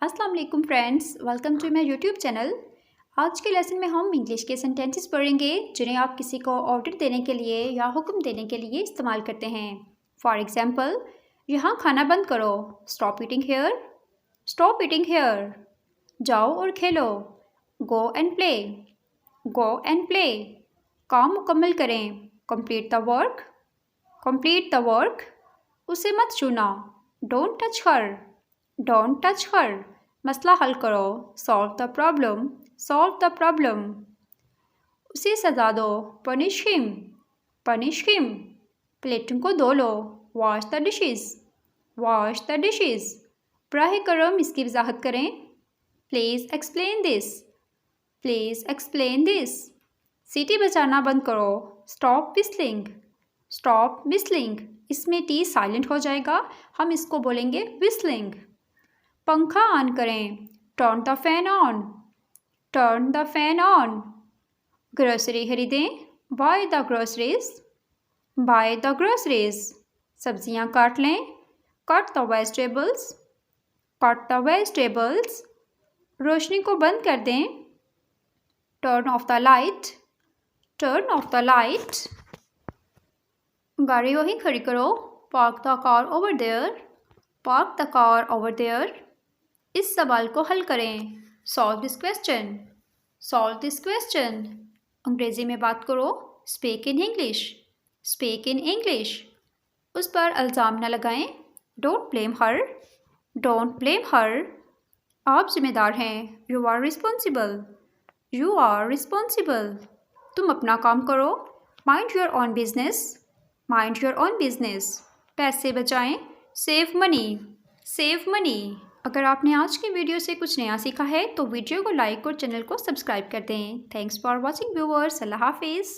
अस्सलाम वालेकुम friends, welcome to my YouTube channel. आज के लेसन में हम इंग्लिश के सेंटेंसेस पढ़ेंगे जिन्हें आप किसी को ऑर्डर देने के लिए या हुक्म देने के लिए इस्तेमाल करते हैं। फॉर एग्जांपल, यहाँ खाना बंद करो, stop eating here. Stop eating here. जाओ और खेलो, go and play. Go and play. काम मुकम्मल करें, complete the work. Complete the work. उसे मत छूना, don't touch her. Don't touch her. मसला हल करो, solve the problem. Solve the problem. उसे सजा दो, पनिश हिम। Punish him. प्लेटों को धो लो, wash the dishes. Wash the dishes. बराह करम इसकी वजाहत करें, please explain this. Please explain this. सीटी बजाना बंद करो, स्टॉप विस्लिंग। Stop whistling. इसमें टी साइलेंट हो जाएगा, हम इसको बोलेंगे विस्लिंग। पंखा ऑन करें, turn the fan on. Turn the fan on. Grocery खरीदें, buy the groceries. Buy the groceries. सब्जियां काट लें, cut the vegetables. Cut the vegetables. रोशनी को बंद कर दें, turn off the light. Turn off the light. गाड़ी वहीं खड़ी करो, park the car over there. Park the car over there. इस सवाल को हल करें, solve this question. Solve this question. अंग्रेज़ी में बात करो, speak in English. Speak in English. उस पर इल्ज़ाम न लगाएं, don't blame her. Don't blame her. आप जिम्मेदार हैं, you are responsible. You are responsible. तुम अपना काम करो, mind your own business. Mind your own business. पैसे बचाएं, सेव मनी। Save money. अगर आपने आज की वीडियो से कुछ नया सीखा है तो वीडियो को लाइक और चैनल को सब्सक्राइब कर दें। Thanks for watching viewers. अल्लाह हाफिज़।